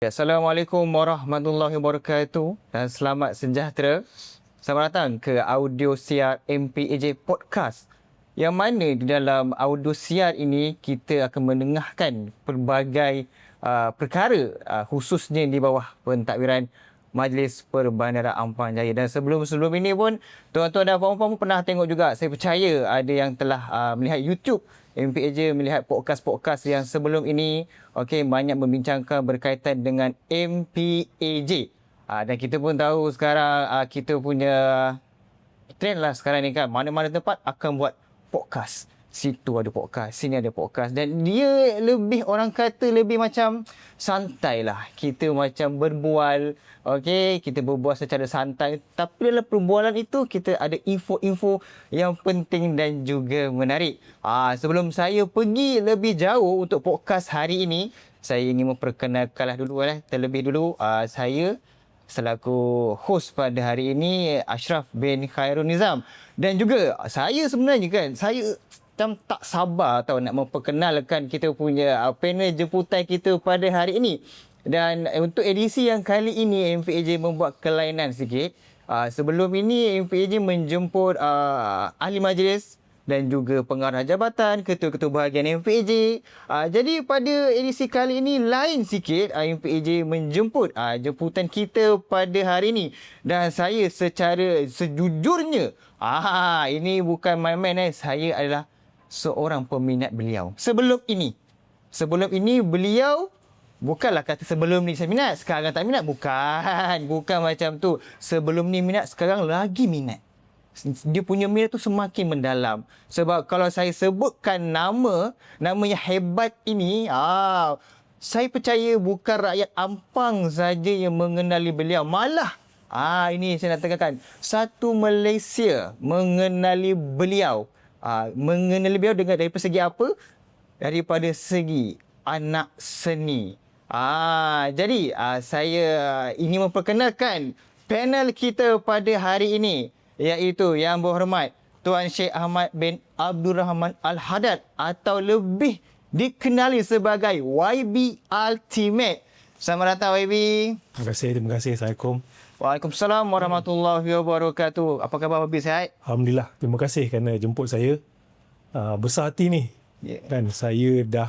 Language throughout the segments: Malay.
Assalamualaikum warahmatullahi wabarakatuh dan selamat sejahtera. Selamat datang ke audio siar MPAJ Podcast. Yang mana di dalam audio siar ini kita akan mendengarkan pelbagai perkara khususnya di bawah pentadbiran Majlis Perbandaran Ampang Jaya. Dan sebelum ini pun tuan-tuan dan puan-puan pun pernah tengok juga. Saya percaya ada yang telah melihat YouTube MPAJ, melihat podcast-podcast yang sebelum ini, banyak membincangkan berkaitan dengan MPAJ. Dan kita pun tahu sekarang kita punya trend lah sekarang ni kan, mana-mana tempat akan buat podcast. Situ ada podcast, sini ada podcast, dan dia lebih, orang kata lebih macam santai lah. Kita macam berbual, kita berbual secara santai, tapi dalam perbualan itu kita ada info-info yang penting dan juga menarik. Sebelum saya pergi lebih jauh untuk podcast hari ini, saya ingin memperkenalkanlah dulu terlebih dulu saya selaku host pada hari ini, Ashraf bin Khairul Nizam. Dan juga saya sebenarnya kan, saya macam tak sabar nak memperkenalkan kita punya panel jemputan kita pada hari ini. Dan untuk edisi yang kali ini, MPAJ membuat kelainan sikit. Sebelum ini MPAJ menjemput ahli majlis dan juga pengarah jabatan, ketua-ketua bahagian MPAJ. Jadi pada edisi kali ini lain sikit, MPAJ menjemput jemputan kita pada hari ini. Dan saya secara sejujurnya, ini bukan main-main, saya adalah seorang peminat beliau. Sebelum ini beliau bukanlah kata sebelum ni saya minat, sekarang tak minat. Bukan macam tu. Sebelum ni minat, sekarang lagi minat. Dia punya minat tu semakin mendalam. Sebab kalau saya sebutkan nama yang hebat ini, saya percaya bukan rakyat Ampang saja yang mengenali beliau. Malah, ini saya nak tekankan, satu Malaysia mengenali beliau. Mengenali beliau dari segi apa? Daripada segi anak seni. Jadi saya ingin memperkenalkan panel kita pada hari ini, iaitu Yang Berhormat Tuan Sheikh Ahmad bin Abdul Rahman Al-Haddad, atau lebih dikenali sebagai YB Ultimate. Selamat datang YB. Terima kasih. Assalamualaikum. Waalaikumsalam warahmatullahi wabarakatuh. Apa khabar YB, sihat? Alhamdulillah. Terima kasih kerana jemput saya. Besar hati ni. Kan saya dah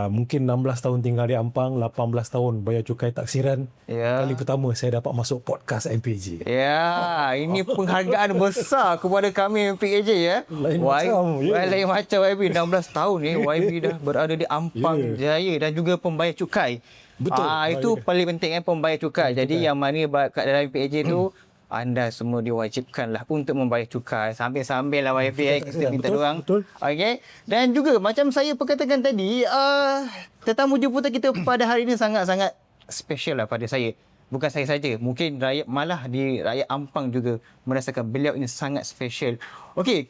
mungkin 16 tahun tinggal di Ampang, 18 tahun bayar cukai taksiran. Kali pertama saya dapat masuk podcast MPAJ. Ini penghargaan besar kepada kami MPAJ ya. Lain macam YB, 16 tahun ni YB dah berada di Ampang Jaya dan juga pembayar cukai. Betul. Itu paling penting pembayar cukai. Jadi yang mana kat dalam MPAJ tu anda semua diwajibkanlah untuk membayar cukai. Sambil-sambil lah YB kita minta diorang. Okey. Dan juga macam saya perkatakan tadi, tetamu jemputan kita pada hari ini sangat-sangat special lah pada saya. Bukan saya saja, mungkin malah di rakyat Ampang juga merasakan beliau ini sangat special. Okey,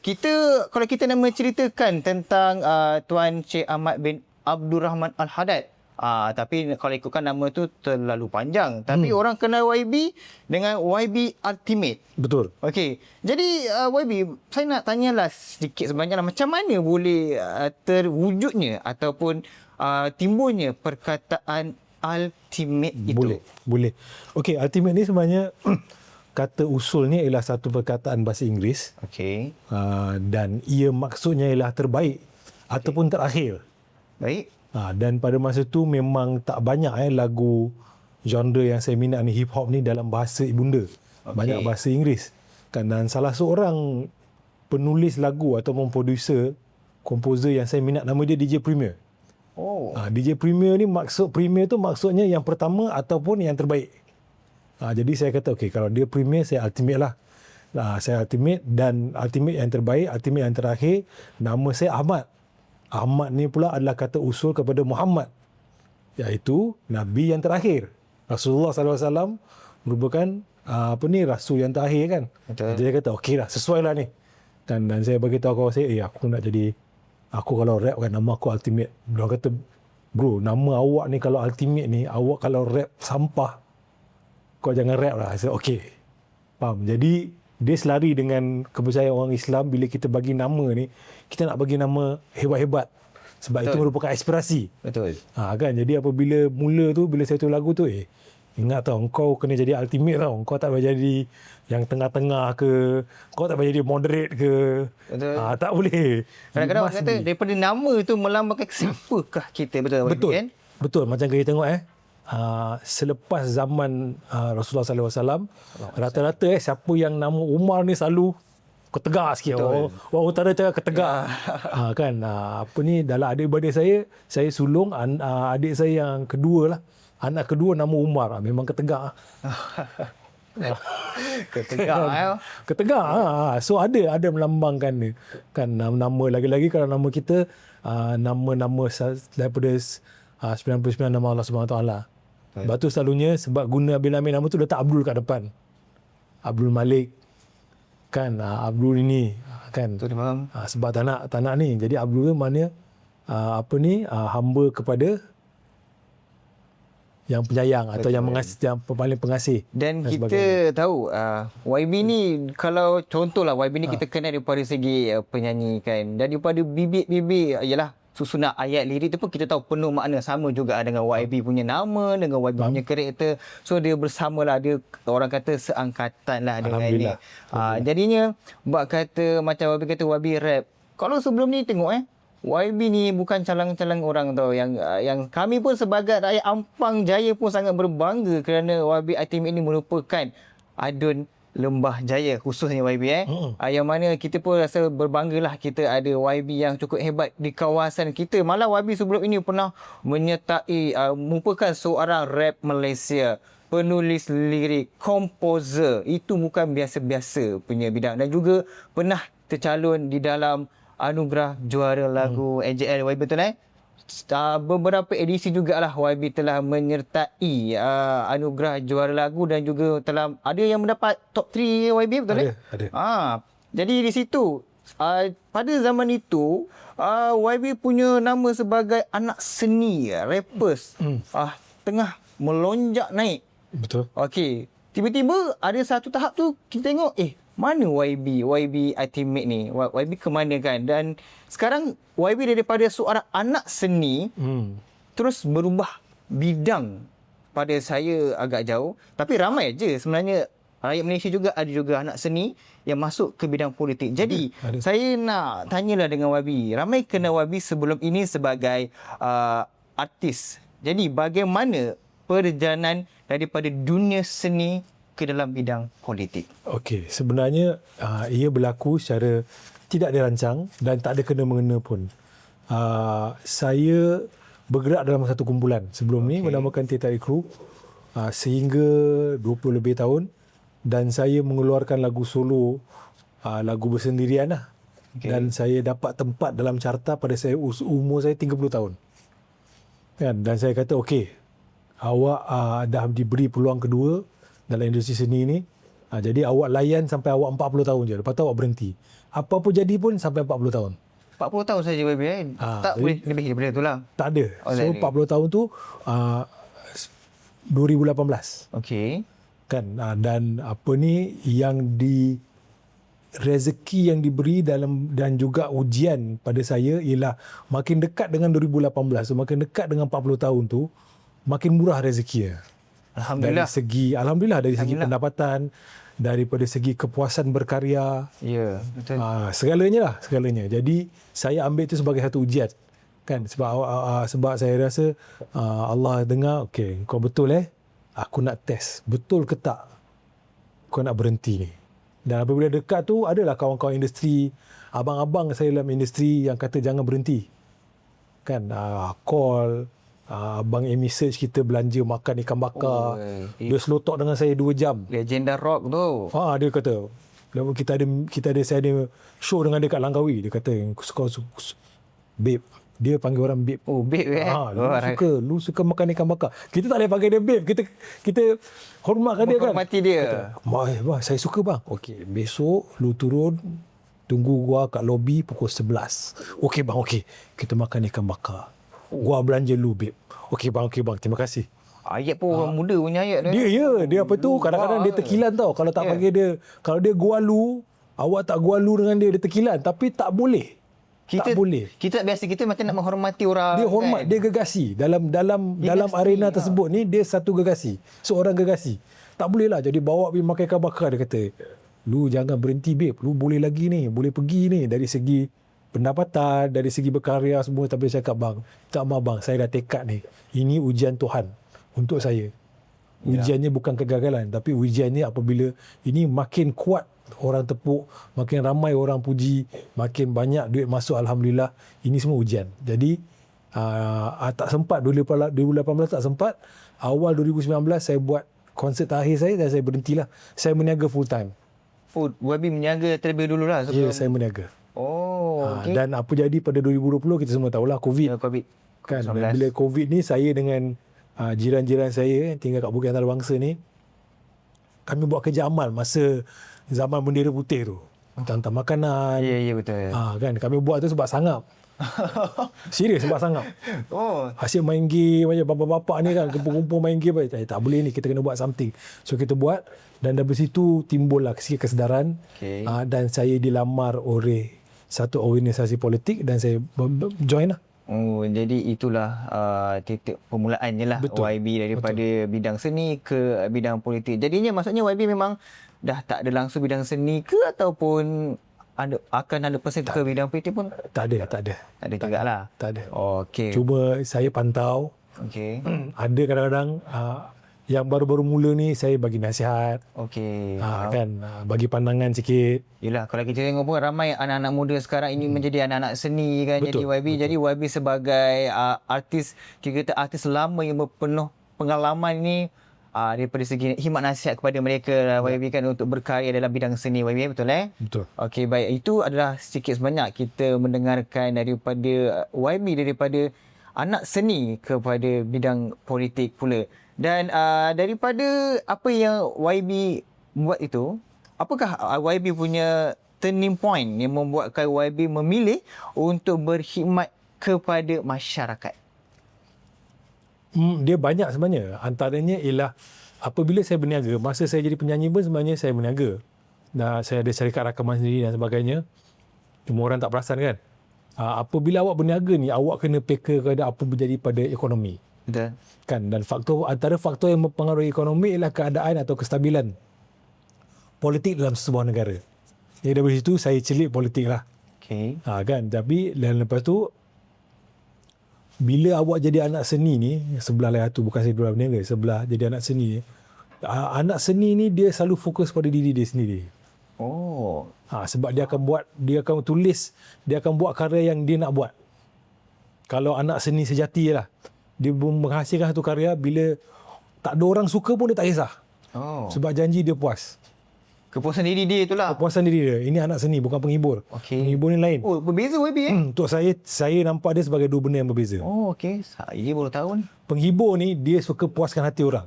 kalau kita nak menceritakan tentang Tuan Sheikh Ahmad bin Abdul Rahman Al-Haddad, tapi kalau ikutkan nama tu terlalu panjang. Tapi orang kenal YB dengan YB Ultimate. Betul. Okey. Jadi YB, saya nak tanyalah sedikit sebenarnya macam mana boleh terwujudnya ataupun timbulnya perkataan ultimate itu? Boleh. Okey, ultimate ni sebenarnya kata usulnya ialah satu perkataan bahasa Inggeris. Okey. Dan ia maksudnya ialah terbaik ataupun terakhir. Baik. Dan pada masa tu memang tak banyak lagu genre yang saya minat ni, hip hop ni dalam bahasa ibunda. Banyak bahasa Inggeris. Dan salah seorang penulis lagu ataupun producer, komposer yang saya minat, nama dia DJ Premier. DJ Premier ni, Premier tu maksudnya yang pertama ataupun yang terbaik. Jadi saya kata kalau dia Premier, saya Ultimate lah. Saya Ultimate, dan Ultimate yang terbaik, Ultimate yang terakhir. Nama saya Ahmad. Ahmad ni pula adalah kata usul kepada Muhammad, iaitu Nabi yang terakhir. Rasulullah SAW merupakan Rasul yang terakhir kan. Betul. Jadi dia kata lah, sesuai lah ni. Dan saya beritahu kawan saya, aku nak jadi, aku kalau rap kan nama aku Ultimate. Dia kata, bro, nama awak ni kalau Ultimate ni, awak kalau rap sampah, kau jangan rap lah. Saya faham. Jadi dia selari dengan kepercayaan orang Islam. Bila kita bagi nama ni, kita nak bagi nama hebat-hebat. Sebab itu merupakan aspirasi. Betul. Kan, jadi apabila bila saya tulis lagu tu, ingat tau, kau kena jadi ultimate tau. Kau tak boleh jadi yang tengah-tengah ke, kau tak boleh jadi moderate ke. Betul. Tak boleh. Kadang-kadang orang kata daripada nama tu melambangkan siapakah kita. Betul. Betul. Kan? Betul. Macam kita tengok selepas zaman Rasulullah SAW, rata-rata siapa yang nama Umar ni selalu ketegak sikit. Orang utara cakap ketegak. Kan, dalam adik-beradik saya sulung adik saya yang kedua lah. Anak kedua nama Umar. Memang ketegak. Ketegak. So ada melambangkan dia. Kan, nama lagi-lagi kalau nama kita nama-nama daripada 99 nama Allah Subhanahu Taala. Sebab tu selalunya sebab guna bila-bila nama tu letak Abdul kat depan. Abdul Malik. Kan, Abdul ini kan. Betul, faham. Sebab tak nak ni. Jadi Abdul tu maknanya hamba kepada yang penyayang. Betul. Atau yang mengasih, yang paling pengasih. Dan kita tahu YB ni, kalau contohlah YB ni kita kenal daripada segi penyanyi kan, dan daripada bibit-bibit ialah susunan ayat lirik tu pun kita tahu penuh makna, sama juga dengan YB punya nama, dengan YB punya karakter. So dia bersamalah, dia orang kata seangkatan lah dengan ni. Jadinya buat kata macam YB kata YB rap. Kalau sebelum ni tengok YB ni bukan calang-calang orang tau, yang kami pun sebagai rakyat Ampang Jaya pun sangat berbangga kerana YB Ultimate ni merupakan adun Lembah Jaya, khususnya YB yang mana kita pun rasa berbanggalah kita ada YB yang cukup hebat di kawasan kita. Malah YB sebelum ini pernah menyertai merupakan seorang rap Malaysia, penulis lirik, komposer. Itu bukan biasa-biasa punya bidang, dan juga pernah tercalon di dalam anugerah juara lagu AJL YB, betul beberapa edisi jugalah YB telah menyertai anugerah juara lagu, dan juga telah ada yang mendapat top 3 YB, betul ada. Jadi di situ pada zaman itu YB punya nama sebagai anak seni, rappers tengah melonjak naik. Betul. Okey, tiba-tiba ada satu tahap tu kita tengok mana YB Ultimate ni, YB ke mana kan. Dan sekarang YB daripada seorang anak seni terus berubah bidang. Pada saya agak jauh, tapi ramai je sebenarnya rakyat Malaysia juga ada juga anak seni yang masuk ke bidang politik. Jadi saya nak tanyalah dengan YB, ramai kenal YB sebelum ini sebagai artis. Jadi bagaimana perjalanan daripada dunia seni ke dalam bidang politik? Okey, sebenarnya ia berlaku secara tidak dirancang dan tak ada kena-mengena pun. Saya bergerak dalam satu kumpulan sebelum ni menamakan Teh Tarik Crew sehingga 20 lebih tahun, dan saya mengeluarkan lagu solo, lagu bersendirian lah. Dan saya dapat tempat dalam carta pada umur saya 30 tahun. Kan? Dan saya kata awak dah diberi peluang kedua dalam industri seni ni. Jadi awak layan sampai awak 40 tahun je. Lepas tu awak berhenti. Apa pun jadi pun sampai 40 tahun. 40 tahun saja YB kan? Tak boleh lebih daripada tu lah. Tak ada. So 40 tahun tu 2018. Okey. Kan, dan yang rezeki yang diberi dalam dan juga ujian pada saya ialah makin dekat dengan 2018. So makin dekat dengan 40 tahun tu makin murah rezeki. Alhamdulillah. Dari segi pendapatan, daripada segi kepuasan berkarya. Ya, betul. Segalanya. Jadi saya ambil itu sebagai satu ujian. Kan, sebab saya rasa Allah dengar, kau betul aku nak test. Betul ke tak kau nak berhenti ni? Dan apabila dekat tu adalah kawan-kawan industri, abang-abang saya dalam industri yang kata jangan berhenti. Kan, call Abang Amy search kita belanja makan ikan bakar. Dia slow talk dengan saya 2 jam. Legenda rock tu. Dia kata saya ada show dengan dia kat Langkawi. Dia kata babe. Dia panggil orang babe. Babe lu suka makan ikan bakar. Kita tak boleh panggil dia babe. Kita hormatkan dia kan. Hormati dia. Kata, saya suka bang. Okey, besok lu turun tunggu gua kat lobi pukul 11. Okey bang, okey. Kita makan ikan bakar. Gua belanja lu babe. Okey bang, terima kasih. Ayat pun orang muda punya ayat dia apa tu, kadang-kadang dia terkilan tau kalau tak panggil dia. Kalau dia gua lu, awak tak gua lu dengan dia terkilan, tapi tak boleh. Tak boleh. Kita biasa kita macam nak menghormati orang. Dia hormat, kan? dia gegasi. Dalam arena tersebut ni, dia satu gegasi. Seorang gegasi. Tak boleh lah jadi bawa pergi makan ikan bakar. Dia kata, lu jangan berhenti babe. Lu boleh lagi ni. Boleh pergi ni. Dari segi pendapatan, dari segi berkarya semua. Tapi saya cakap, bang, tak maaf bang, saya dah tekad ni. Ini ujian Tuhan untuk saya. Ujiannya bukan kegagalan. Tapi ujiannya apabila ini makin kuat orang tepuk, makin ramai orang puji, makin banyak duit masuk, alhamdulillah. Ini semua ujian. Jadi tak sempat 2018 tak sempat. Awal 2019 saya buat konsert terakhir saya dan saya berhentilah. Saya meniaga full time. YB meniaga terlebih dulu lah. Ya, saya meniaga. Okay. Dan apa jadi pada 2020 kita semua tahulah COVID. COVID. Kan, dan bila COVID ni saya dengan jiran-jiran saya tinggal kat Bukit Antarabangsa ni, kami buat kerja amal masa zaman bendera putih tu. Hantar makanan. Ya, betul. Kan, kami buat tu sebab sangap. Serius sebab sangap. Asyik main game macam bapak-bapak ni kan, kumpul-kumpul main game. Tak boleh ni, kita kena buat something. So kita buat dan dari situ timbullah sikit kesedaran. Dan saya dilamar oleh satu organisasi politik dan saya join lah. Jadi itulah titik permulaannya lah. Betul. YB daripada bidang seni ke bidang politik. Jadinya maksudnya YB memang dah tak ada langsung bidang seni ke ataupun akan 100% ke bidang politik pun? Tak ada. Tak ada jugalah. Tak ada. Okey. Cuma saya pantau. Okey. Ada kadang-kadang yang baru-baru mula ni saya bagi nasihat. Okey. Kan, bagi pandangan sikit. Yelah, kalau kita tengok pun ramai anak-anak muda sekarang ini menjadi anak-anak seni kan. Betul, jadi YB betul. Jadi YB sebagai artis, kita kata artis lama yang berpenuh pengalaman ni, daripada segi khidmat nasihat kepada mereka YB kan untuk berkarya dalam bidang seni YB, betul Betul. Okey, baik, itu adalah sedikit sebanyak kita mendengarkan daripada YB daripada anak seni kepada bidang politik pula. Dan daripada apa yang YB buat itu, apakah YB punya turning point yang membuatkan YB memilih untuk berkhidmat kepada masyarakat? Dia banyak sebenarnya. Antaranya ialah apabila saya berniaga, masa saya jadi penyanyi pun sebenarnya saya berniaga. Dan saya ada syarikat rakaman sendiri dan sebagainya. Cuma orang tak perasan kan. Apabila awak berniaga ni, awak kena peka kepada apa berjadi pada ekonomi. Betul. Kan, dan antara faktor yang mempengaruhi ekonomi ialah keadaan atau kestabilan politik dalam sebuah negara. Jadi dari situ saya celik politik lah. Okay. Kan, tapi dan lepas tu bila awak jadi anak seni ni, sebelah lain tu bukan saya dua berniaga, sebelah jadi anak seni ni, anak seni ni dia selalu fokus pada diri dia sendiri. Sebab dia akan tulis, dia akan buat karya yang dia nak buat. Kalau anak seni sejati lah, dia menghasilkan satu karya, bila tak ada orang suka pun dia tak kisah. Sebab janji dia puas. Kepuasan diri dia itulah. Kepuasan diri dia. Ini anak seni, bukan penghibur. Okay. Penghibur ni lain. Berbeza YB Untuk saya nampak dia sebagai dua benda yang berbeza. Okey. Saya baru tahu ni. Penghibur ni, dia suka puaskan hati orang.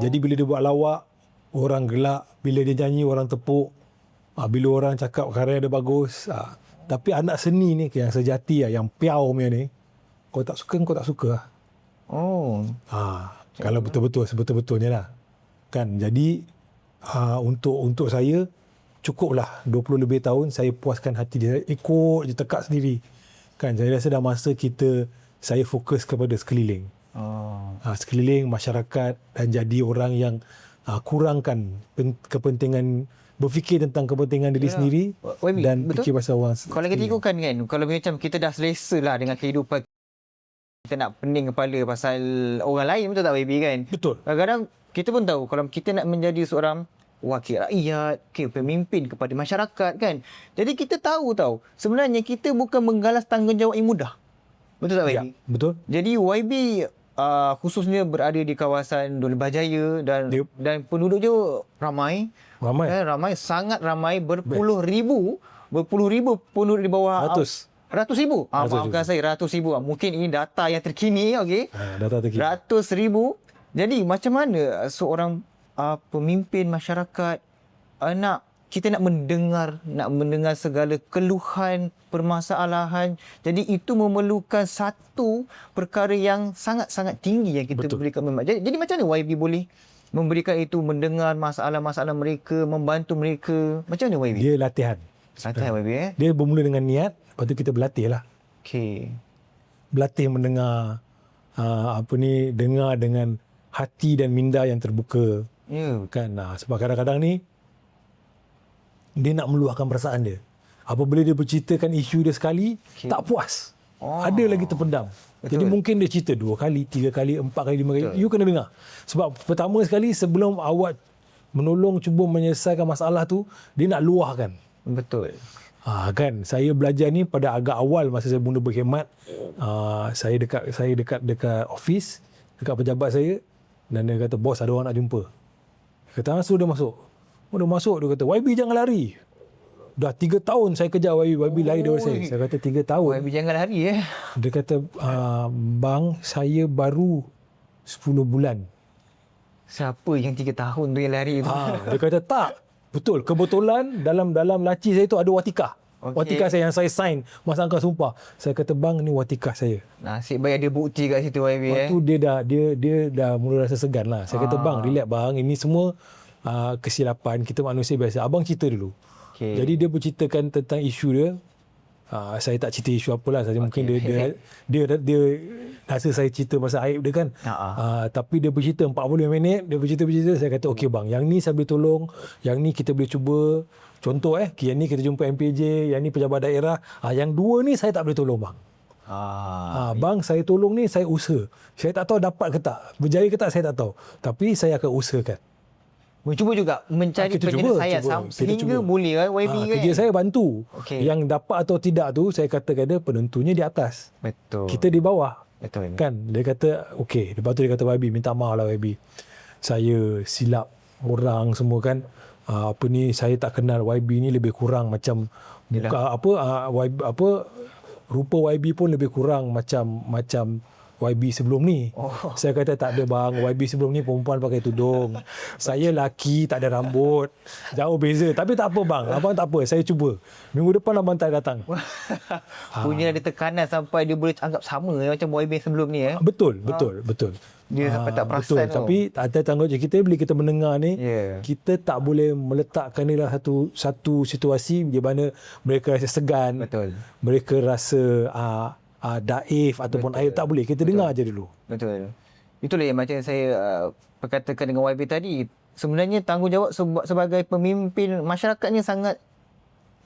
Jadi bila dia buat lawak, orang gelak. Bila dia nyanyi, orang tepuk. Bila orang cakap karya dia bagus. Tapi anak seni ni, yang sejati lah, yang piau punya ni, kau tak suka, kau tak suka. Kalau betul-betul, sebetul-betulnya lah. Kan, jadi untuk saya cukuplah 20 lebih tahun saya puaskan hati dia, ikut je, tekak sendiri. Kan, saya rasa dah masa saya fokus kepada sekeliling. Sekeliling masyarakat dan jadi orang yang kurangkan kepentingan, berfikir tentang kepentingan diri sendiri dan betul? Fikir pasal orang. Kalau kita ikutkan kan, kalau macam kita dah selesa lah dengan kehidupan, kita nak pening kepala pasal orang lain, betul tak YB kan? Betul. Kadang-kadang kita pun tahu kalau kita nak menjadi seorang wakil rakyat, pemimpin kepada masyarakat kan. Jadi kita tahu sebenarnya kita bukan menggalas tanggungjawab yang mudah. Betul tak YB? Ya, betul. Jadi YB khususnya berada di kawasan Dua Lebah Jaya dan penduduk je ramai, sangat ramai, berpuluh ribu penduduk di bawah ratus ribu. Maafkan saya, ratus ribu. Mungkin ini data yang terkini, okey. Data terkini. Ratus ribu. Jadi macam mana seorang pemimpin masyarakat kita nak mendengar segala keluhan, permasalahan. Jadi itu memerlukan satu perkara yang sangat-sangat tinggi yang kita berikan. Jadi macam mana YB boleh memberikan itu, mendengar masalah-masalah mereka, membantu mereka? Macam mana YB? Dia latihan. Santai YB Dia bermula dengan niat, lepas tu kita berlatih lah. Okey. Berlatih mendengar dengar dengan hati dan minda yang terbuka. Ya. Kan, sebab kadang-kadang ni dia nak meluahkan perasaan dia. Apabila dia berceritakan isu dia sekali, tak puas. Ada lagi terpendam. Betul. Jadi mungkin dia cerita 2 kali, 3 kali, 4 kali, 5 kali. You kena dengar. Sebab pertama sekali sebelum awak menolong cuba menyelesaikan masalah tu, dia nak luahkan. Betul. Kan, saya belajar ni pada agak awal masa saya mula berkhidmat. Saya dekat office, dekat pejabat saya, dan dia kata, bos ada orang nak jumpa. Dia kata, suruh dia masuk. Dia masuk, dia kata, YB jangan lari. Dah 3 tahun saya kejar YB lari daripada saya. Saya kata 3 tahun. YB jangan lari Dia kata, bang, saya baru 10 bulan. Siapa yang 3 tahun tu yang lari tu? Dia kata tak. Betul. Kebetulan dalam laci saya tu ada watikah. Okey. Watikah saya yang saya sign masa angkat sumpah. Saya kata, bang, ni watikah saya. Nasib baik ada bukti kat situ YB Waktu dia dah mula rasa segan lah. Saya kata, bang, relax bang. Ini semua kesilapan. Kita manusia biasa. Abang cerita dulu. Okay. Jadi dia berceritakan tentang isu dia. Saya tak cerita isu apalah. Saja mungkin dia rasa saya cerita pasal aib dia kan. Tapi dia bercerita 45 minit, dia bercerita. Saya kata, okey bang, yang ni saya boleh tolong, yang ni kita boleh cuba. Contoh yang ni kita jumpa MPJ, yang ni pejabat daerah. Yang 2 ni saya tak boleh tolong bang. Bang, saya tolong ni, saya usaha. Saya tak tahu dapat ke tak, berjaya ke tak, saya tak tahu. Tapi saya akan usahakan. Mencuba juga mencari penyelesaian sehingga boleh YB kan. Kerja saya bantu. Okay. Yang dapat atau tidak tu saya katakan dia penentunya di atas. Betul. Kita di bawah. Betul. Kan dia kata okey, lepas tu dia kata YB minta maaf lah YB. Saya silap orang semua kan. Saya tak kenal YB ni lebih kurang macam rupa YB pun lebih kurang macam YB sebelum ni. Saya kata tak ada bang, YB sebelum ni perempuan pakai tudung. Saya lelaki tak ada rambut. Jauh beza. Tapi tak apa bang, abang tak apa, saya cuba. Minggu depan abang tak datang. Punya ada tekanan sampai dia boleh anggap sama macam YB sebelum ni Betul. Dia sampai tak perasan. Betul. Tapi ada tanggungjawab kita bila kita mendengar ni, kita tak boleh meletakkan ni dalam satu situasi di mana mereka rasa segan. Betul. Mereka rasa daif ataupun aib, tak boleh. Kita dengar aja dulu. Betul. Itulah yang macam saya perkatakan dengan YB tadi. Sebenarnya tanggungjawab sebagai pemimpin masyarakatnya sangat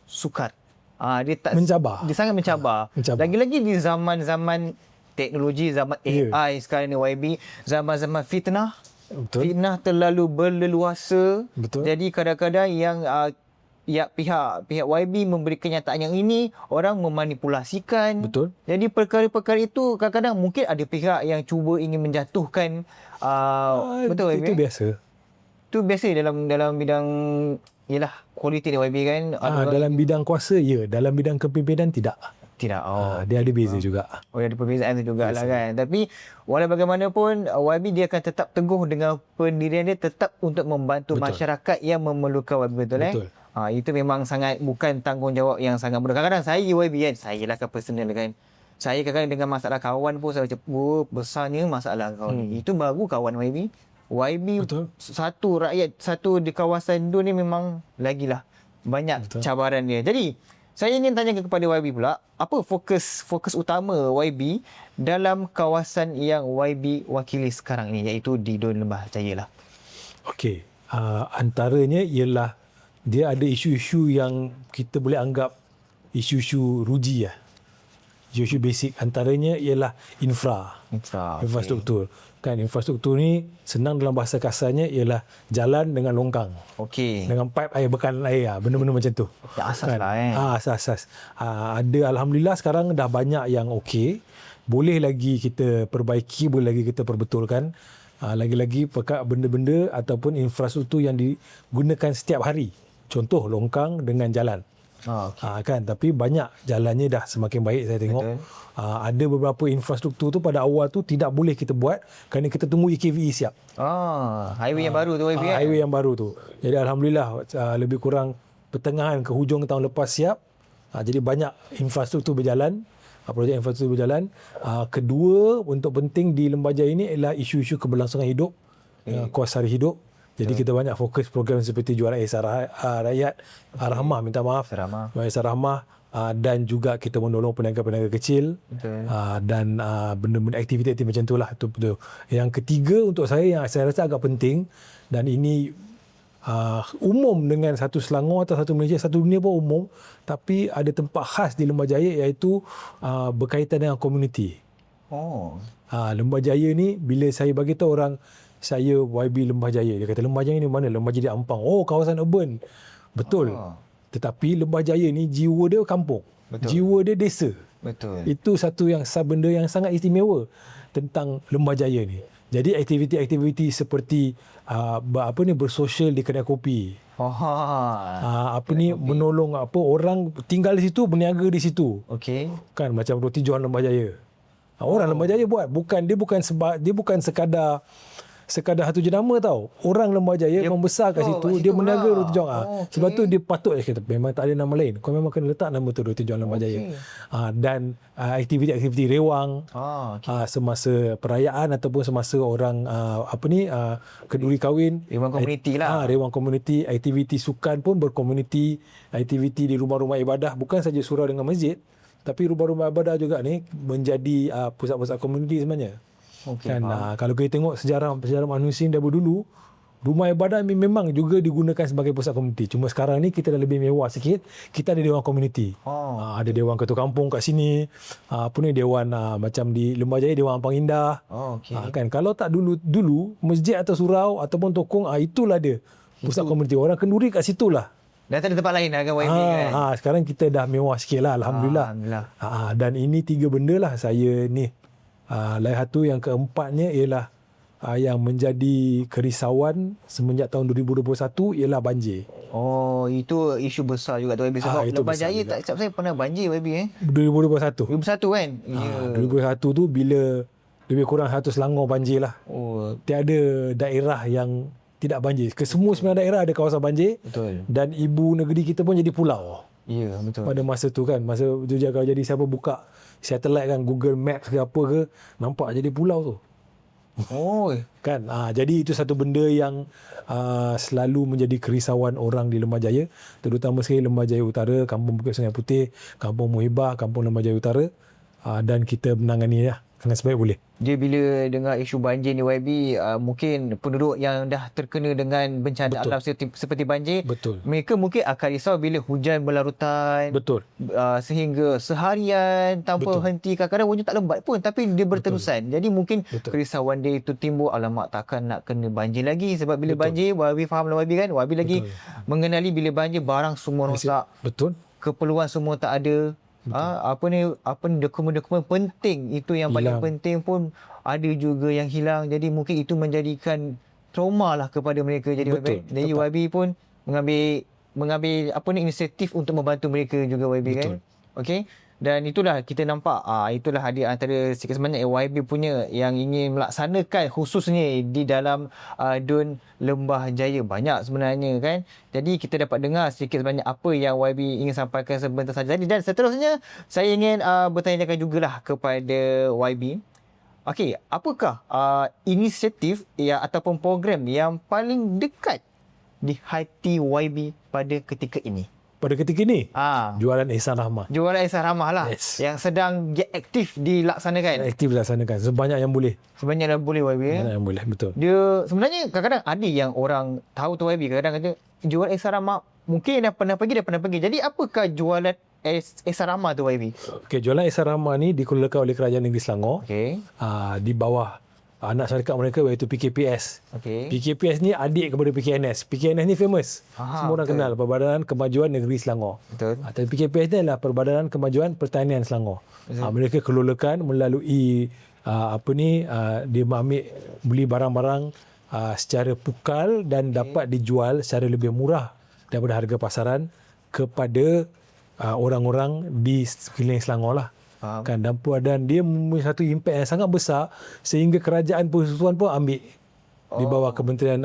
sukar. Dia tak mencabar. Dia sangat mencabar. Lagi-lagi di zaman-zaman teknologi, zaman AI sekarang ni YB, zaman-zaman fitnah. Betul. Fitnah terlalu berleluasa. Betul. Jadi kadang-kadang yang pihak YB memberi kenyataan yang ini, orang memanipulasikan. Betul. Jadi perkara-perkara itu kadang-kadang mungkin ada pihak yang cuba ingin menjatuhkan. Betul YB? Itu biasa. Itu biasa dalam bidang kualiti ni YB kan. Dalam bidang kuasa dalam bidang kepimpinan tidak. Dia ada beza juga. Ada perbezaan tu jugalah kan. Tapi walau bagaimanapun YB dia akan tetap teguh dengan pendirian dia, tetap untuk membantu masyarakat yang memerlukan YB. Betul. Itu memang sangat bukan tanggungjawab yang sangat mudah. Kadang-kadang saya YB kan, saya lah personal kan. Saya kadang-kadang dengan masalah kawan pun saya macam, besarnya masalah kau ni. Itu baru kawan YB. Betul. Satu rakyat, satu di kawasan tu ni memang lagilah banyak cabaran dia. Jadi, saya ingin tanya kepada YB pula, apa fokus utama YB dalam kawasan yang YB wakili sekarang ni, iaitu di Dun Lembah Jaya lah? Okey. Antaranya ialah dia ada isu-isu yang kita boleh anggap isu-isu ruji lah. Isu-isu basic. Antaranya ialah infrastruktur. Kan infrastruktur ni senang dalam bahasa kasarnya ialah jalan dengan longkang. Okey. Dengan pipe air, bekalan air, benda-benda macam tu. Asas kan? lah Asas. Ada alhamdulillah sekarang dah banyak yang okey. Boleh lagi kita perbaiki, boleh lagi kita perbetulkan. Lagi-lagi benda-benda ataupun infrastruktur yang digunakan setiap hari. Contoh longkang dengan jalan. Kan, tapi banyak jalannya dah semakin baik saya tengok. Ada beberapa infrastruktur tu pada awal tu tidak boleh kita buat kerana kita tunggu EKVE siap. Highway yang baru tu YB. Highway yang baru tu. Jadi alhamdulillah lebih kurang pertengahan ke hujung tahun lepas siap. Jadi banyak infrastruktur berjalan. Projek infrastruktur berjalan. Kedua, untuk penting di Lembah Jaya ini ialah isu-isu keberlangsungan hidup, kuasa hari hidup. Jadi kita banyak fokus program seperti jualan ihsan rakyat, rahmah, minta maaf, Rahmah. jualan ihsan rahmah, dan juga kita menolong peniaga-peniaga kecil. Betul. Dan benda-benda aktiviti macam itulah. Itu betul. Yang ketiga untuk saya yang saya rasa agak penting, dan ini umum dengan satu Selangor atau satu Malaysia, satu dunia pun umum, tapi ada tempat khas di Lembah Jaya, iaitu berkaitan dengan komuniti. Lembah Jaya ni, bila saya bagi tahu orang saya YB Lembah Jaya, dia kata Lembah Jaya ni mana? Lembah Jaya di Ampang. Oh, kawasan urban. Betul. Tetapi Lembah Jaya ni jiwa dia kampung. Betul. Jiwa dia desa. Betul. Itu satu benda yang sangat istimewa tentang Lembah Jaya ni. Jadi aktiviti-aktiviti seperti bersosial di kedai kopi. Menolong orang tinggal di situ, berniaga di situ. Okey. Kan macam roti john Lembah Jaya. Orang Lembah Jaya buat, dia bukan sekadar satu jenama tau. Orang Lembah Jaya membesar kat situ, dia berniaga roti john. Sebab tu dia patut kata memang tak ada nama lain. Kau memang kena letak nama tu roti john Lembah Jaya. Dan aktiviti-aktiviti rewang semasa perayaan ataupun semasa orang kenduri kahwin. Rewang komuniti lah. Rewang komuniti, aktiviti sukan pun berkomuniti, aktiviti di rumah-rumah ibadah, bukan saja surau dengan masjid, tapi rumah-rumah ibadah juga ni menjadi pusat-pusat komuniti sebenarnya. Kan kalau kita tengok sejarah manusia dahulu dulu, rumah ibadah memang juga digunakan sebagai pusat komuniti. Cuma sekarang ni kita dah lebih mewah sikit, kita ada dewan komuniti. Ada dewan ketua kampung kat sini, dewan macam di Lembah Jaya, dewan Ampang Indah. Kan kalau tak dulu masjid atau surau ataupun tokong, itulah dia pusat komuniti. Orang kenduri kat situlah. Dah tak ada tempat lain kan YB kan. Sekarang kita dah mewah sikit lah, Alhamdulillah. Dan ini 3 benda lah saya ni. Lain satu yang keempatnya ialah yang menjadi kerisauan semenjak tahun 2021 ialah banjir. Itu isu besar juga tu YB, sebab Lembah Jaya tak silap saya pernah banjir YB 2021 kan. 2021 tu bila lebih kurang 100 Selangor banjir lah. Tiada daerah yang tidak banjir. Kesemua sebenarnya daerah ada kawasan banjir. Betul. Dan ibu negeri kita pun jadi pulau. Ya, betul. Pada masa tu kan, masa tu kalau jadi siapa buka satellite kan, Google Maps ke apa ke, nampak jadi pulau tu. Kan. Jadi itu satu benda yang selalu menjadi kerisauan orang di Lembah Jaya, terutama sekali Lembah Jaya Utara, Kampung Bukit Sungai Putih, Kampung Muhibah, Kampung Lembah Jaya Utara, dan kita menangani dengan sebaik boleh. Dia bila dengar isu banjir ni YB, mungkin penduduk yang dah terkena dengan bencana alam seperti banjir, mereka mungkin akan risau bila hujan berlarutan. Sehingga seharian tanpa henti, kadang-kadang hujan tak lembat pun tapi dia berterusan. Jadi mungkin kerisauan dia itu timbul, alamak takkan nak kena banjir lagi, sebab bila banjir, YB faham lah YB kan, YB lagi mengenali bila banjir barang semua rosak. Keperluan semua tak ada. Dokumen-dokumen penting itu yang paling penting pun ada juga yang hilang. Jadi mungkin itu menjadikan trauma lah kepada mereka. Jadi YB pun mengambil inisiatif untuk membantu mereka juga YB kan. Okey. Dan itulah kita nampak, itulah ada antara sikit sebanyak YB punya yang ingin melaksanakan khususnya di dalam DUN Lembah Jaya. Banyak sebenarnya kan. Jadi kita dapat dengar sikit sebanyak apa yang YB ingin sampaikan sebentar saja tadi. Dan seterusnya saya ingin bertanyakan jugalah kepada YB. Okey, apakah inisiatif ataupun program yang paling dekat di hati YB pada ketika ini? Pada ketika ini, jualan ihsan rahmah. Jualan ihsan rahmah lah. Yang sedang aktif dilaksanakan. Aktif dilaksanakan. Sebanyak yang boleh. Sebanyak yang boleh YB. Sebanyak yang boleh, betul. Dia sebenarnya kadang-kadang ada yang orang tahu tu YB. Kadang-kadang kata jualan ihsan rahmah mungkin dah pernah pergi. Jadi apakah jualan ihsan rahmah tu YB? Okey, jualan ihsan rahmah ni dikelolakan oleh Kerajaan Negeri Selangor. Di bawah anak syarikat mereka, iaitu PKPS. PKPS ni adik kepada PKNS. PKNS ni famous. Semua orang kenal, Perbadanan Kemajuan Negeri Selangor. Tapi PKPS ni adalah Perbadanan Kemajuan Pertanian Selangor. Mereka kelolakan melalui dia mengambil beli barang-barang secara pukal dan dapat dijual secara lebih murah daripada harga pasaran kepada orang-orang di sekeliling Selangor lah. Kan, dan dia mempunyai satu impak yang sangat besar sehingga Kerajaan Persekutuan pun ambil di bawah Kementerian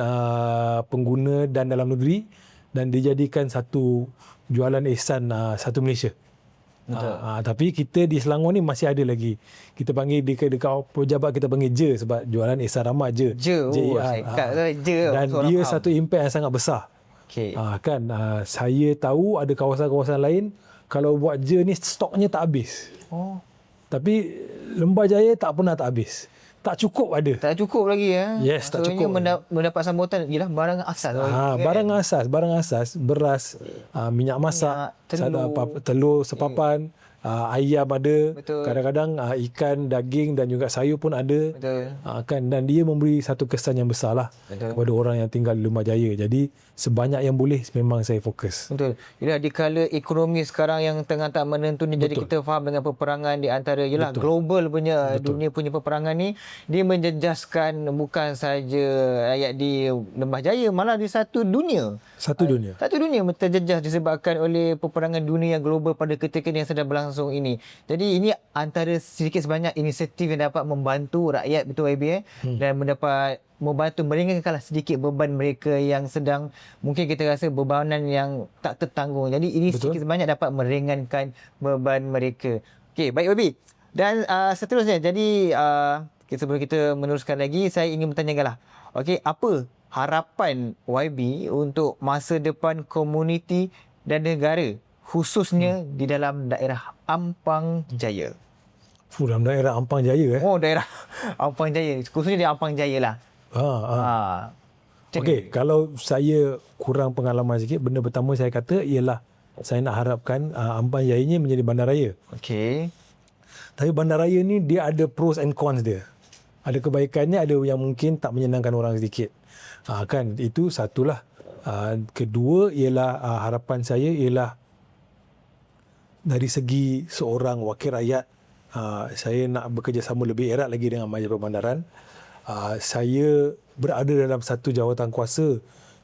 Pengguna dan Dalam Negeri, dan dijadikan satu jualan ihsan satu Malaysia. Tapi kita di Selangor ni masih ada lagi. Kita panggil dekat pejabat kita panggil Je sebab jualan Ihsan Rahmat Je. Saya kat Je. Dan dia satu impact yang sangat besar. Okey. Saya tahu ada kawasan-kawasan lain kalau buat Je ni stoknya tak habis. Tapi Lembah Jaya tak pernah tak habis. Tak cukup ada. Tak cukup lagi ya. Yes, tak Maksudnya cukup. mendapat sambutan ialah barang asas. Barang asas, beras, minyak masak, telur sepapan, ayam ada, Betul. kadang-kadang ikan, daging dan juga sayur pun ada. Betul. Dan dia memberi satu kesan yang besar lah kepada orang yang tinggal di Lembah Jaya. Jadi sebanyak yang boleh memang saya fokus. Betul. Ialah di kala ekonomi sekarang yang tengah tak menentu ni, jadi kita faham dengan peperangan di antara global punya dunia punya peperangan ni, dia menjejaskan bukan saja rakyat di Lembah Jaya, malah di satu dunia. Satu dunia terjejas disebabkan oleh peperangan dunia yang global pada ketika yang sedang berlangsung ini. Jadi ini antara sedikit sebanyak inisiatif yang dapat membantu rakyat, betul YB dan mendapat membantu meringankanlah sedikit beban mereka yang sedang mungkin kita rasa bebanan yang tak tertanggung. Jadi ini sedikit sebanyak dapat meringankan beban mereka. Okey, baik YB. Dan seterusnya, jadi sebelum kita meneruskan lagi, saya ingin bertanyakanlah. Okey, apa harapan YB untuk masa depan komuniti dan negara khususnya di dalam daerah Ampang Jaya? Dalam daerah Ampang Jaya daerah Ampang Jaya. Khususnya di Ampang Jaya lah. Okey, kalau saya kurang pengalaman sikit, benda pertama saya kata ialah saya nak harapkan Ampang Jaya ni menjadi bandaraya. Okey. Tapi bandaraya ni dia ada pros and cons dia. Ada kebaikannya, ada yang mungkin tak menyenangkan orang sedikit. Itu satulah. Kedua ialah harapan saya ialah dari segi seorang wakil rakyat, saya nak bekerjasama lebih erat lagi dengan Majlis Perbandaran. Saya berada dalam satu jawatan kuasa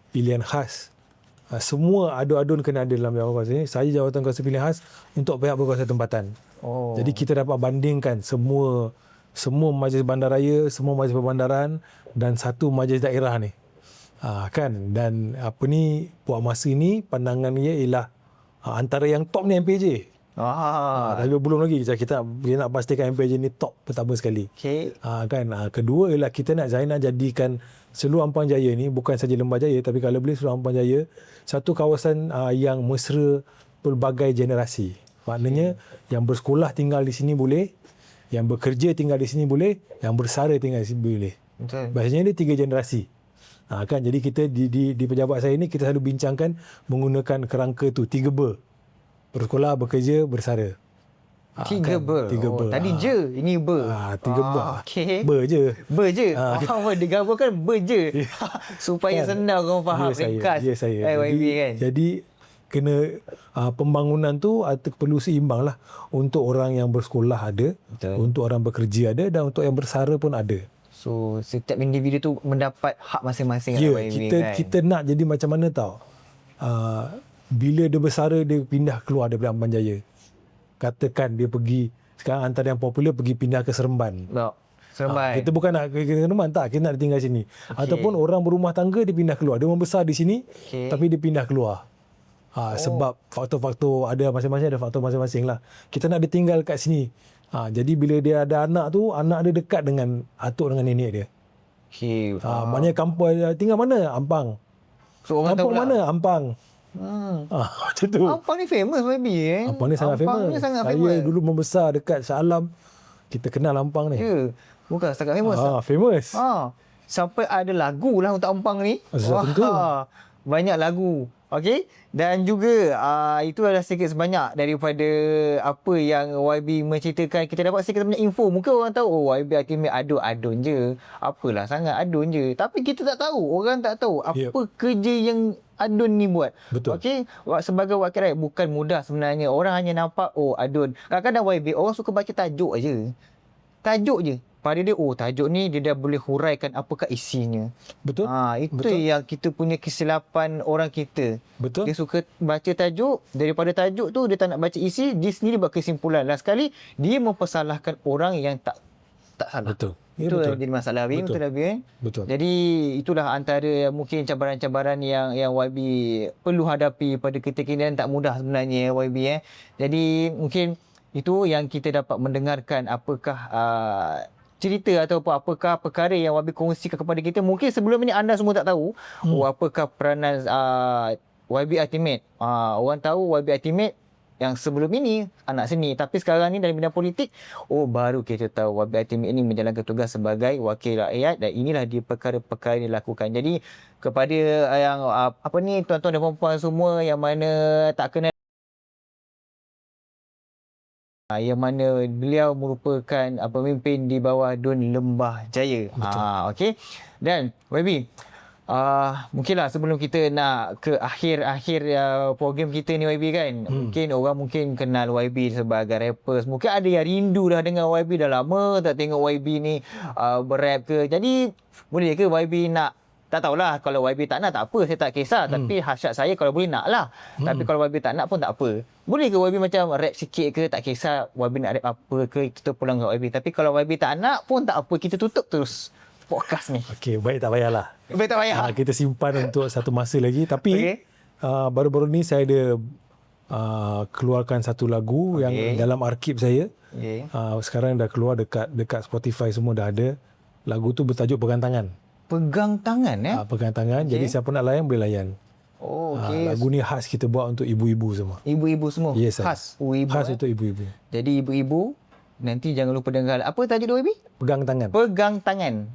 pilihan khas. Semua adun-adun kena ada dalam jawatan kuasa ini. Saya jawatan kuasa pilihan khas untuk pihak berkuasa tempatan. Jadi kita dapat bandingkan semua majlis bandaraya, semua majlis perbandaran dan satu majlis daerah ni. Dan buat masa ni pandangan dia ialah antara yang top ni MPJ. Tapi belum lagi kita nak pastikan MPJ ni top pertama sekali. Kedua ialah saya nak jadikan seluruh Ampang Jaya ni bukan saja Lembah Jaya, tapi kalau boleh seluruh Ampang Jaya satu kawasan yang mesra pelbagai generasi. Maknanya yang bersekolah tinggal di sini boleh, yang bekerja tinggal di sini boleh, yang bersara tinggal di sini boleh. Biasanya dia 3 generasi. Jadi kita di pejabat saya ni kita selalu bincangkan menggunakan kerangka tu 3 ber. Bersekolah, bekerja, bersara. 3 ber. Tadi je, ini ber. 3 ber. Okey. Ber je. Digabungkan ber je. Supaya senang orang faham, ringkas. Saya. YB kan. Jadi kena pembangunan tu perlu seimbang lah. Untuk orang yang bersekolah ada, untuk orang bekerja ada dan untuk yang bersara pun ada. So setiap individu tu mendapat hak masing-masing. Kita nak jadi macam mana tau. Bila dia bersara dia pindah keluar daripada Ampang Jaya. Katakan dia pergi, sekarang antara yang popular pergi pindah ke Seremban. Seremban. Kita bukan nak ke Seremban, tak, kita nak tinggal sini. Ataupun orang berumah tangga dia pindah keluar. Dia membesar di sini tapi dia pindah keluar. Sebab faktor-faktor ada masing-masing, ada faktor masing-masing lah. Kita nak dia tinggal kat sini. Jadi bila dia ada anak tu, anak dia dekat dengan atuk dengan nenek dia. Maknanya kampung tinggal mana? Ampang. So, orang kampung mana? Ampang. Macam tu. Ampang ni famous baby Ampang ni sangat famous. Saya dulu membesar dekat Shah Alam. Kita kenal Ampang ni. Bukan setakat famous. Famous. Sampai ada lagu lah untuk Ampang ni. Tentu. Banyak lagu. Okey, dan juga itu adalah sedikit sebanyak daripada apa yang YB menceritakan. Kita dapat sedikit sebanyak info. Mungkin orang tahu YB ultimate adun-adun je. Apalah sangat adun je. Tapi kita tak tahu, orang tak tahu apa kerja yang adun ni buat. Betul. Okey, sebagai wakil rakyat bukan mudah sebenarnya. Orang hanya nampak adun. Kadang-kadang YB orang suka baca tajuk aje. Tajuk je. Pada dia, tajuk ni dia dah boleh huraikan apakah isinya. Betul. Itu yang kita punya kesilapan orang kita. Betul. Dia suka baca tajuk, daripada tajuk tu dia tak nak baca isi, dia sendiri buat kesimpulan. Last sekali dia mempersalahkan orang yang tak salah. Betul. Ya, Itu betul. jadi masalah Abi. Betul. Betul Abi. Betul. Jadi itulah antara mungkin cabaran-cabaran yang YB perlu hadapi pada ketika ini, dan tak mudah sebenarnya YB. Jadi mungkin itu yang kita dapat mendengarkan apakah cerita ataupun apakah perkara yang YB kongsikan kepada kita. Mungkin sebelum ini anda semua tak tahu apakah peranan YB Ultimate. Orang tahu YB Ultimate yang sebelum ini anak seni, tapi sekarang ni dalam bidang politik, baru kita tahu YB Ultimate ini menjalankan tugas sebagai wakil rakyat, dan inilah dia perkara-perkara yang dilakukan. Jadi kepada yang tuan-tuan dan puan-puan semua yang mana tak kenal, yang mana beliau merupakan pemimpin di bawah Dun Lembah Jaya. Okey. Dan YB, mungkinlah sebelum kita nak ke akhir program kita ni YB kan, mungkin orang kenal YB sebagai rappers. Mungkin ada yang rindu dah dengan YB, dah lama tak tengok YB ni berap ke. Jadi boleh ke YB nak, tak tahulah, kalau YB tak nak tak apa, saya tak kisah. Tapi hasrat saya kalau boleh nak lah. Tapi kalau YB tak nak pun tak apa. Boleh ke YB macam rap sikit ke, tak kisah YB nak rap apa ke, kita pulang ke YB. Tapi kalau YB tak nak pun tak apa, kita tutup terus podcast ni. Okey, baik, tak payahlah. Baik, tak payah. Kita simpan untuk satu masa lagi. Tapi baru-baru ni saya ada keluarkan satu lagu yang dalam arkib saya. Sekarang dah keluar dekat Spotify, semua dah ada. Lagu tu bertajuk Pegang Tangan. Pegang tangan Pegang Tangan. Jadi siapa nak layan boleh layan. Lagu ni khas kita buat untuk ibu-ibu semua. Ibu-ibu semua? Yes, khas ibu-ibu. Khas untuk ibu-ibu. Jadi ibu-ibu, nanti jangan lupa dengar. Apa tajuk dia YB? Pegang Tangan. Pegang Tangan.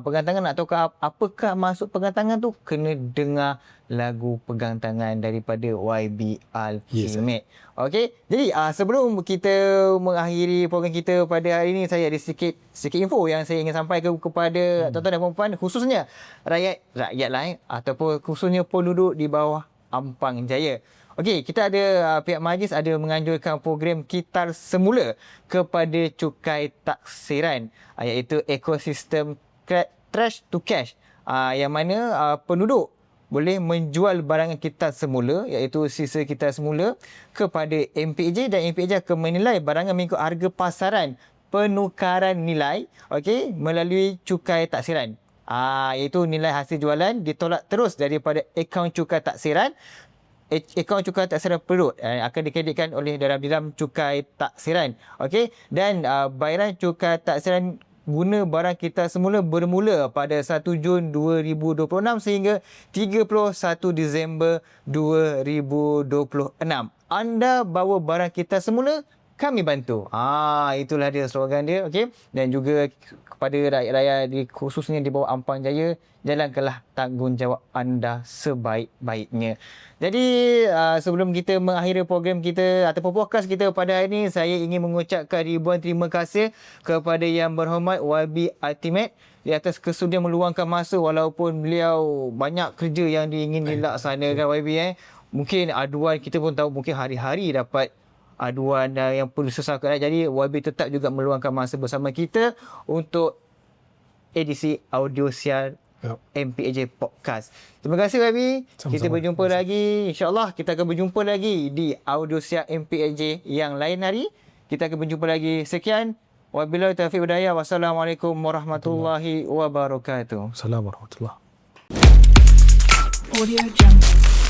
Pegang Tangan, nak tahu apakah maksud Pegang Tangan tu? Kena dengar lagu Pegang Tangan daripada YB Ultimate. Okey. Jadi sebelum kita mengakhiri program kita pada hari ini, saya ada sikit info yang saya ingin sampaikan kepada tuan-tuan dan puan-puan, khususnya rakyat lain ataupun khususnya penduduk di bawah Ampang Jaya. Okey, kita ada pihak majlis ada menganjurkan program Kitar Semula kepada cukai taksiran, iaitu ekosistem trash to cash, yang mana penduduk boleh menjual barangan kitar semula, iaitu sisa kitar semula, kepada MPAJ, dan MPAJ akan menilai barangan mengikut harga pasaran penukaran nilai, okey, melalui cukai taksiran. Iaitu nilai hasil jualan ditolak terus daripada akaun cukai taksiran. Akaun cukai taksiran penduduk akan dikreditkan oleh dalam cukai taksiran. Okey, dan bayaran cukai taksiran guna barang kita semula bermula pada 1 Jun 2026 sehingga 31 Disember 2026. Anda bawa barang kita semula, kami bantu. Itulah dia slogan dia. Okey, dan juga kepada rakyat-rakyat khususnya di bawah Ampang Jaya, jalankanlah tanggungjawab anda sebaik-baiknya. Jadi sebelum kita mengakhiri program kita ataupun podcast kita pada hari ini, saya ingin mengucapkan ribuan terima kasih kepada Yang Berhormat YB Ultimate di atas kesudian meluangkan masa, walaupun beliau banyak kerja yang ingin dilaksanakan YB. Mungkin aduan kita pun tahu, mungkin hari-hari dapat aduan yang perlu diselesaikan. Jadi YB tetap juga meluangkan masa bersama kita untuk edisi audio siar MPAJ Podcast. Terima kasih YB. Kita berjumpa lagi. InsyaAllah kita akan berjumpa lagi di audio siar MPAJ yang lain hari. Kita akan berjumpa lagi. Sekian. Wabillahi taufiq wal hidayah. Wassalamualaikum warahmatullahi wabarakatuh. Assalamualaikum warahmatullahi wabarakatuh. Audio Jungle.